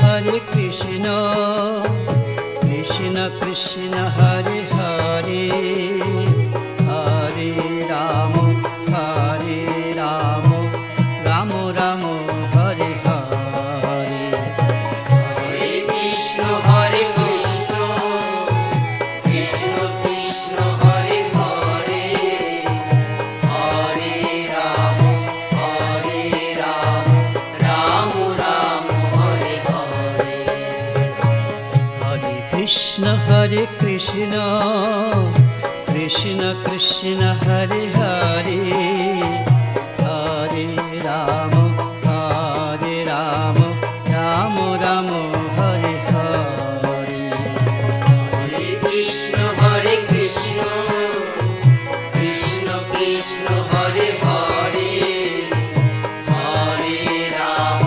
Hare Krishna, Krishna Krishna Hare Hare, Hare Rama, Hare Rama, Rama Rama Hare Hare. Hare Krishna, Hare Krishna, Krishna Krishna Hare Hare, Hare Rama, Hare Rama, Rama Rama Hare Hare. Hare Krishna, Krishna Krishna Hare Hare, Hare Rama, Hare Rama, Rama Rama Hare Hare. Hare Krishna, Hare Krishna, Krishna Krishna Hare Hare, Hare Rama,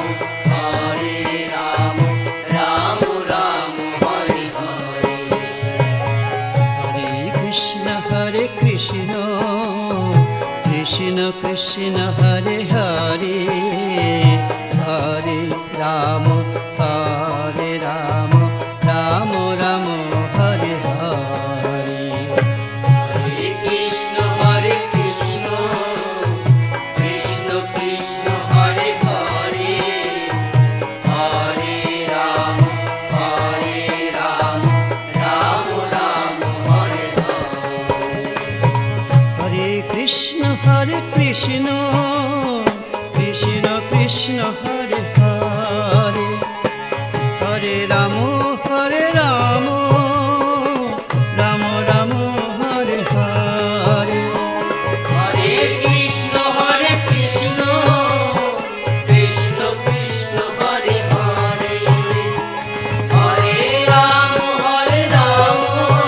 Hare Rama, Rama Rama Hare Hare. Hare Krishna, Hare Krishna, Krishna Krishna Hare Hare, Hare Rama, Hare Rama, Rama Rama Hare Hare. Hare Krishna, Hare Krishna, Krishna Krishna Hare Hare, Hare Rama, Hare Rama, Rama Rama Hare Hare. Hare Krishna, Hare Krishna, Krishna Krishna Hare Hare, Hare Rama, Hare Rama, Rama Rama Hare Hare. Hare Krishna, Hare Krishna, Krishna Krishna Hare Hare, Hare Rama, Hare Rama,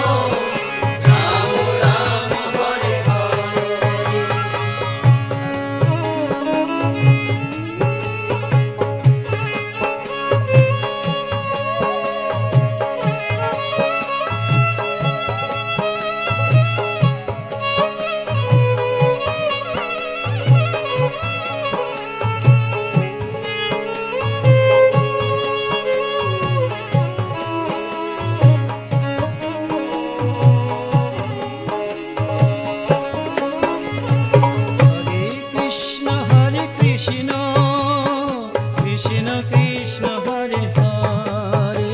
Rama Rama Hare Hare. Hare Krishna, Hare Krishna, Krishna Krishna Hare Hare,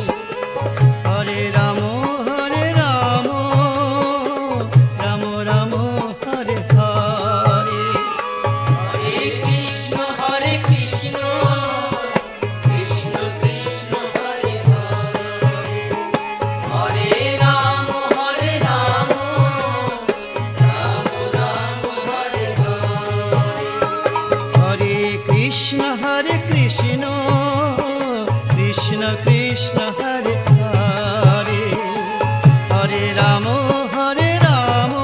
Hare Rama, Hare Rama, Rama Rama Hare Hare. Hare Krishna, Hare Krishna, Krishna Krishna Hare Hare, Hare Rama, Hare Rama,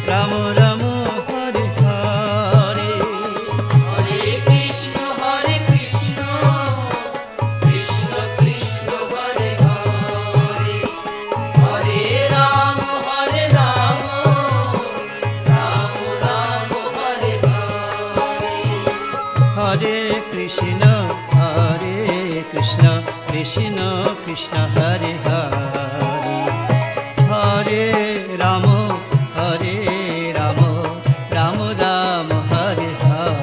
Rama Rama Hare Hare. Hare Krishna, Hare Krishna, Krishna Krishna Hare Hare, Hare Rama, Hare Rama, Rama Rama Hare Hare. Hare Krishna, Hare Krishna, Krishna Krishna Hare Hare, Hare Rama, Hare Rama, Rama Rama Hare Hare.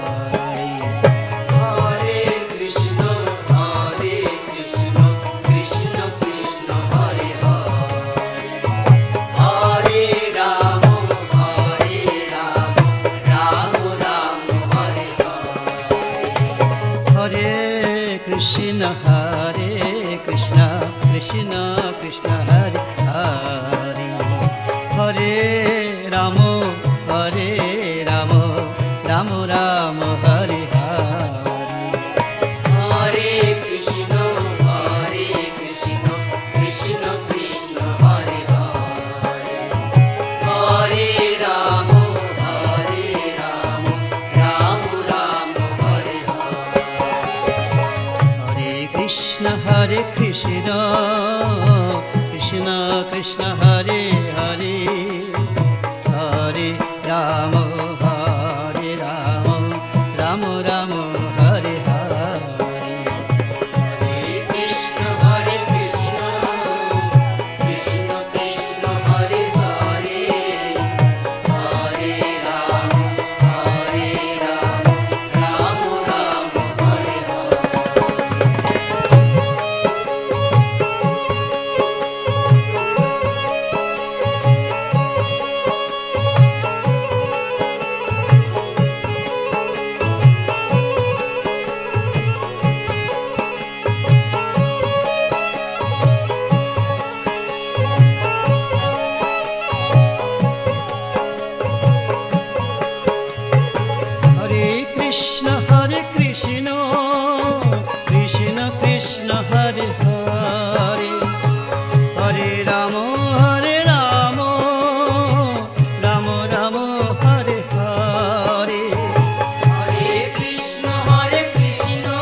Hare Krishna, Hare Krishna, Krishna Krishna Hare Hare, Hare Rama, Hare Rama, Rama Rama Hare Hare. Hare Krishna, Hare Krishna, Krishna Krishna Hare Hare, Hare Rama, Hare Rama, Rama Rama Hare Krishna, Krishna Krishna Hare Hare, Hare Rama, Hare Rama, Rama Rama Hare Hare. Hare Krishna, Hare Krishna, Krishna Krishna, Hare Hare, Hare Rama, Hare Rama, Rama Rama, Hare Hare. Hare Krishna, Hare Krishna, Krishna Krishna, Hare Hare, Hare Rama, Hare Rama, Rama Rama, Hare Hare. Hare Krishna, Hare Krishna,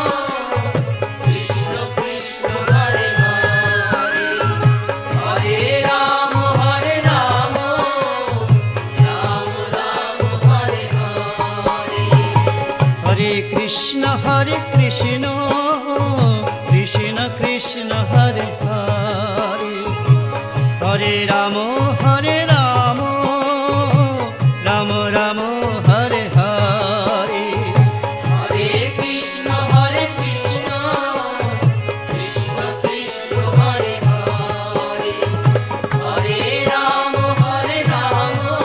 Krishna Krishna, Hare Hare, Hare Rama, Hare Rama, Rama Rama, Hare Hare. Hare Krishna, Hare Krishna, Krishna Krishna, Hare Hare, Hare Rama, Hare Rama, Rama Rama, Hare Hare. Hare Krishna, Hare Krishna, Krishna Krishna, Hare Hare, Hare Rama, Hare Rama,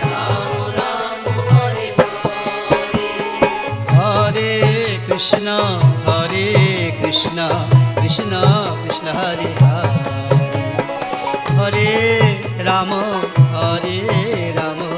Rama Rama, Hare Hare. Hare Krishna, Hare Krishna, Krishna Krishna, Hare Hare, Hare Rama, Hare Rama,